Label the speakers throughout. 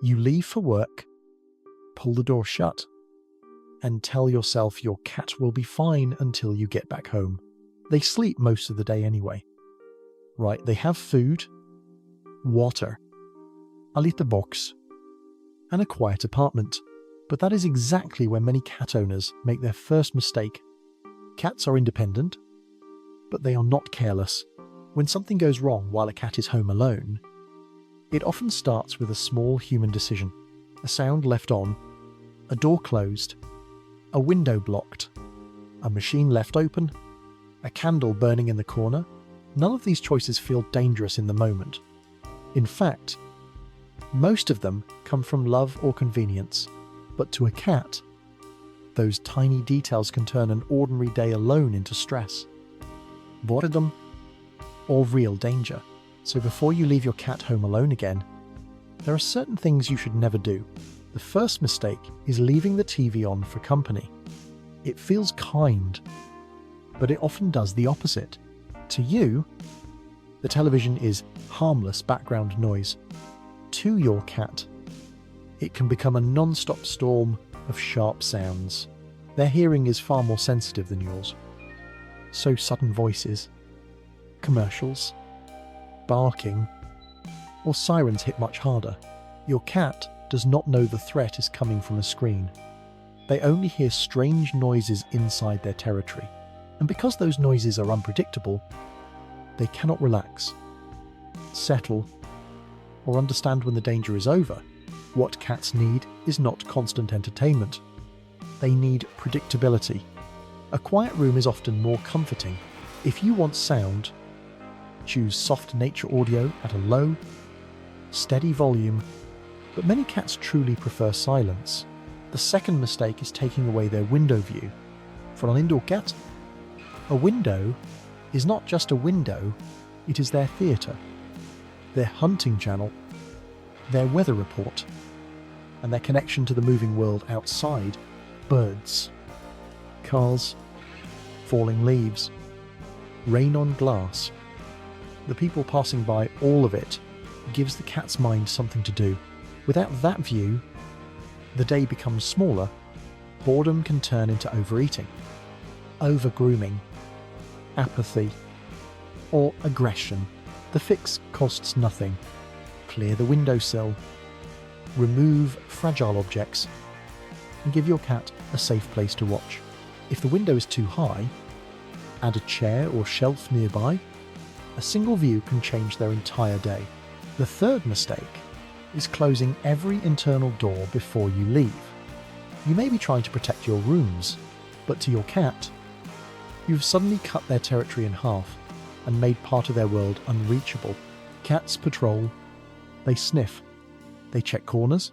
Speaker 1: You leave for work, pull the door shut, and tell yourself your cat will be fine until you get back home. They sleep most of the day anyway. Right, they have food, water, a litter box, and a quiet apartment. But that is exactly where many cat owners make their first mistake. Cats are independent, but they are not careless. When something goes wrong while a cat is home alone, it often starts with a small human decision. A sound left on, a door closed, a window blocked, a machine left open, a candle burning in the corner. None of these choices feel dangerous in the moment. In fact, most of them come from love or convenience. But to a cat, those tiny details can turn an ordinary day alone into stress, boredom, or real danger. So before you leave your cat home alone again, there are certain things you should never do. The first mistake is leaving the TV on for company. It feels kind, but it often does the opposite. To you, the television is harmless background noise. To your cat, it can become a non-stop storm of sharp sounds. Their hearing is far more sensitive than yours. So sudden voices, commercials, barking, or sirens hit much harder. Your cat does not know the threat is coming from a screen. They only hear strange noises inside their territory. And because those noises are unpredictable, they cannot relax, settle, or understand when the danger is over. What cats need is not constant entertainment. They need predictability. A quiet room is often more comforting. If you want sound, choose soft nature audio at a low, steady volume, but many cats truly prefer silence. The second mistake is taking away their window view. For an indoor cat, a window is not just a window, it is their theatre, their hunting channel, their weather report, and their connection to the moving world outside. Birds, cars, falling leaves, rain on glass. The people passing by, all of it gives the cat's mind something to do. Without that view, the day becomes smaller. Boredom can turn into overeating, over-grooming, apathy, or aggression. The fix costs nothing. Clear the windowsill, remove fragile objects, and give your cat a safe place to watch. If the window is too high, add a chair or shelf nearby. A single view can change their entire day. The third mistake is closing every internal door before you leave. You may be trying to protect your rooms, but to your cat, you've suddenly cut their territory in half and made part of their world unreachable. Cats patrol, they sniff, they check corners,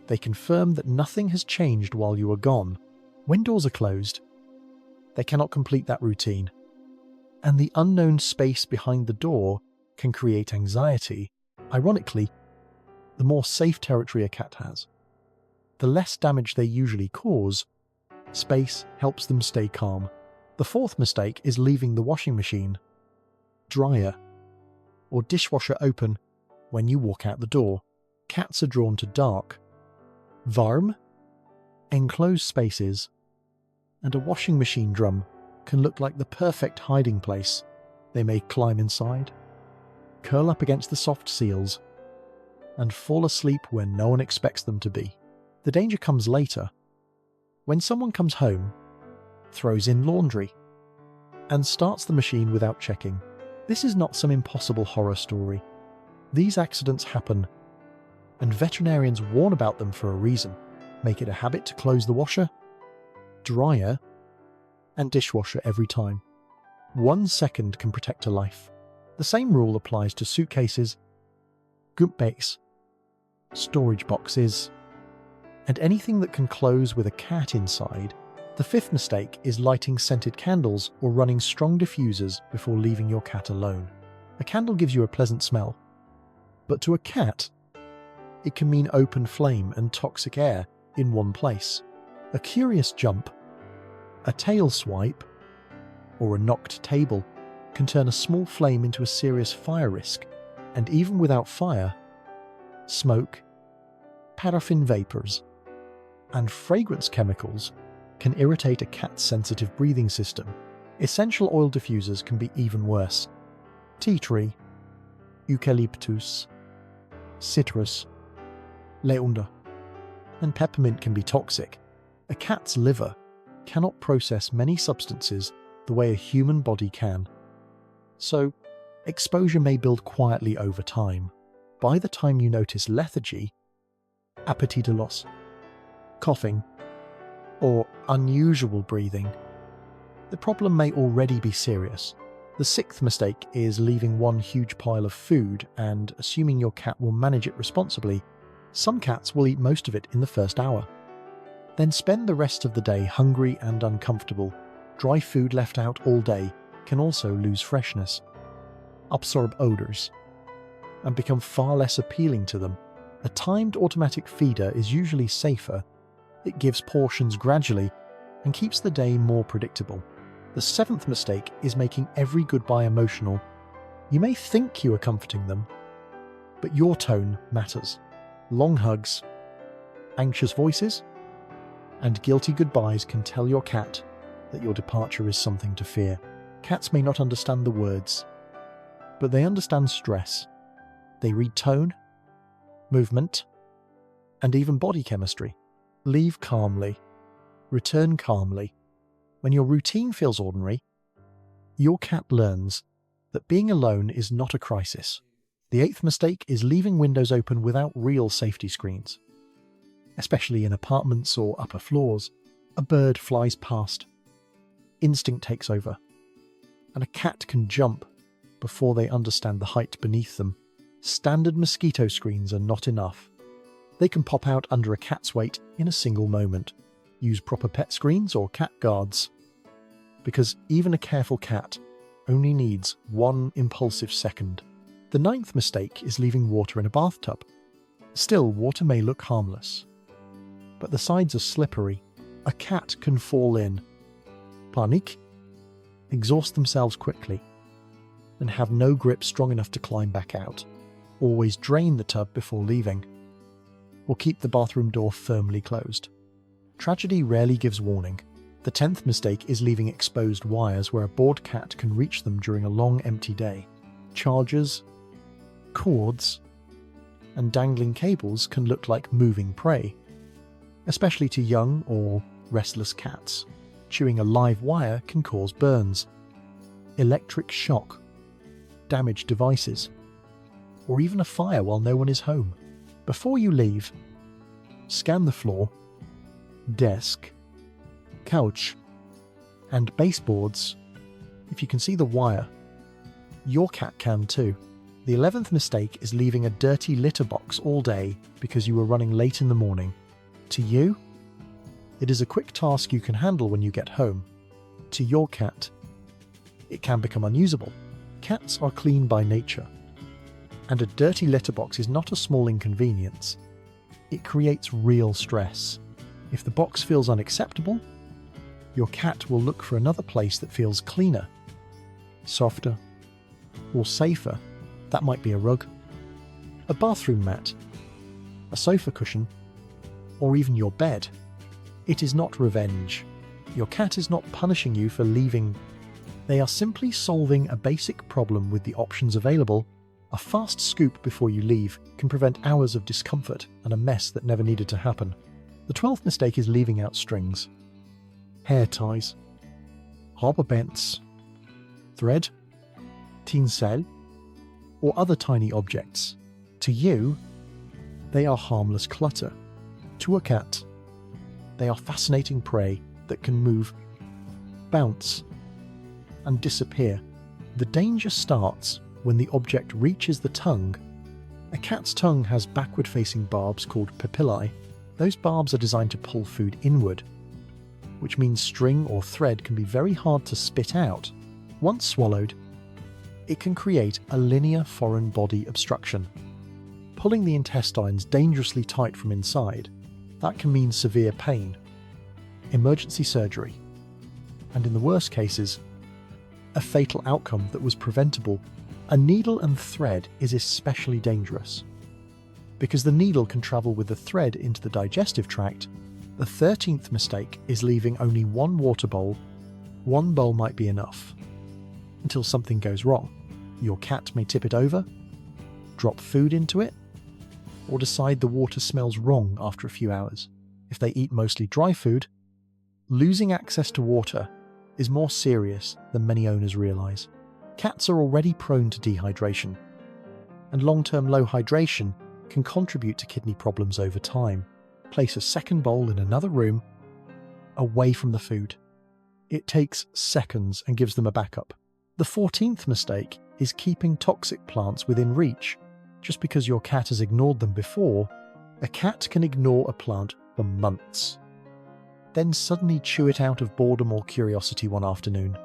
Speaker 1: they confirm that nothing has changed while you are gone. When doors are closed, they cannot complete that routine, and the unknown space behind the door can create anxiety. Ironically, the more safe territory a cat has, the less damage they usually cause. Space helps them stay calm. The fourth mistake is leaving the washing machine, dryer, or dishwasher open when you walk out the door. Cats are drawn to dark, warm, enclosed spaces, and a washing machine drum can look like the perfect hiding place. They may climb inside, curl up against the soft seals, and fall asleep when no one expects them to be. The danger comes later, when someone comes home, throws in laundry, and starts the machine without checking. This is not some impossible horror story. These accidents happen, and veterinarians warn about them for a reason. Make it a habit to close the washer, dryer, and dishwasher every time. 1 second can protect a life. The same rule applies to suitcases, group bags, storage boxes, and anything that can close with a cat inside. The fifth mistake is lighting scented candles or running strong diffusers before leaving your cat alone. A candle gives you a pleasant smell, but to a cat, it can mean open flame and toxic air in one place. A curious jump, a tail swipe, or a knocked table can turn a small flame into a serious fire risk. And even without fire, smoke, paraffin vapors, and fragrance chemicals can irritate a cat's sensitive breathing system. Essential oil diffusers can be even worse. Tea tree, eucalyptus, citrus, lavender, and peppermint can be toxic. A cat's liver cannot process many substances the way a human body can. So, exposure may build quietly over time. By the time you notice lethargy, appetite loss, coughing, or unusual breathing, the problem may already be serious. The sixth mistake is leaving one huge pile of food and assuming your cat will manage it responsibly. Some cats will eat most of it in the first hour, then spend the rest of the day hungry and uncomfortable. Dry food left out all day can also lose freshness, absorb odors, and become far less appealing to them. A timed automatic feeder is usually safer. It gives portions gradually and keeps the day more predictable. The seventh mistake is making every goodbye emotional. You may think you are comforting them, but your tone matters. Long hugs, anxious voices, and guilty goodbyes can tell your cat that your departure is something to fear. Cats may not understand the words, but they understand stress. They read tone, movement, and even body chemistry. Leave calmly. Return calmly. When your routine feels ordinary, your cat learns that being alone is not a crisis. The eighth mistake is leaving windows open without real safety screens. Especially in apartments or upper floors, a bird flies past. Instinct takes over, and a cat can jump before they understand the height beneath them. Standard mosquito screens are not enough. They can pop out under a cat's weight in a single moment. Use proper pet screens or cat guards, because even a careful cat only needs one impulsive second. The ninth mistake is leaving water in a bathtub. Still, water may look harmless, but the sides are slippery. A cat can fall in, panic, exhaust themselves quickly, and have no grip strong enough to climb back out. Always drain the tub before leaving, or keep the bathroom door firmly closed. Tragedy rarely gives warning. The 10th mistake is leaving exposed wires where a bored cat can reach them during a long empty day. Chargers, cords, and dangling cables can look like moving prey, especially to young or restless cats. Chewing a live wire can cause burns, electric shock, damaged devices, or even a fire while no one is home. Before you leave, scan the floor, desk, couch, and baseboards. If you can see the wire, your cat can too. The 11th mistake is leaving a dirty litter box all day because you were running late in the morning. To you, it is a quick task you can handle when you get home. To your cat, it can become unusable. Cats are clean by nature, and a dirty litter box is not a small inconvenience. It creates real stress. If the box feels unacceptable, your cat will look for another place that feels cleaner, softer, or safer. That might be a rug, a bathroom mat, a sofa cushion, or even your bed. It is not revenge. Your cat is not punishing you for leaving. They are simply solving a basic problem with the options available. A fast scoop before you leave can prevent hours of discomfort and a mess that never needed to happen. The 12th mistake is leaving out strings, hair ties, rubber bands, thread, tinsel, or other tiny objects. To you, they are harmless clutter. To a cat, they are fascinating prey that can move, bounce, and disappear. The danger starts when the object reaches the tongue. A cat's tongue has backward-facing barbs called papillae. Those barbs are designed to pull food inward, which means string or thread can be very hard to spit out. Once swallowed, it can create a linear foreign body obstruction, pulling the intestines dangerously tight from inside. That can mean severe pain, emergency surgery, and in the worst cases, a fatal outcome that was preventable. A needle and thread is especially dangerous Because the needle can travel with the thread into the digestive tract, the 13th mistake is leaving only one water bowl. One bowl might be enough. Until something goes wrong. Your cat may tip it over, drop food into it, or decide the water smells wrong after a few hours. If they eat mostly dry food, losing access to water is more serious than many owners realize. Cats are already prone to dehydration, and long-term low hydration can contribute to kidney problems over time. Place a second bowl in another room, away from the food. It takes seconds and gives them a backup. The 14th mistake is keeping toxic plants within reach. Just because your cat has ignored them before, a cat can ignore a plant for months. Then suddenly chew it out of boredom or curiosity one afternoon.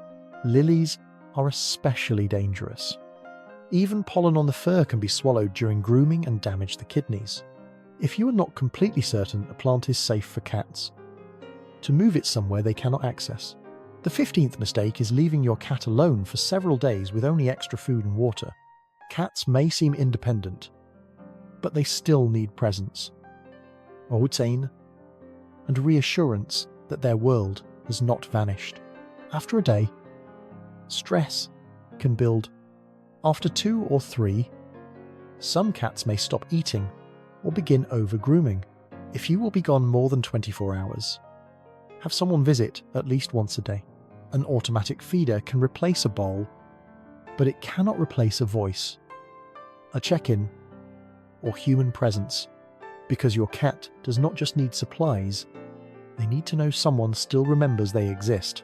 Speaker 1: Lilies are especially dangerous. Even pollen on the fur can be swallowed during grooming and damage the kidneys. If you are not completely certain a plant is safe for cats, to move it somewhere they cannot access. The 15th mistake is leaving your cat alone for several days with only extra food and water. Cats may seem independent, but they still need presence, routine, and reassurance that their world has not vanished. After a day, stress can build. After 2 or 3, some cats may stop eating or begin over-grooming. If you will be gone more than 24 hours, have someone visit at least once a day. An automatic feeder can replace a bowl, but it cannot replace a voice, a check-in, or human presence, because your cat does not just need supplies, they need to know someone still remembers they exist.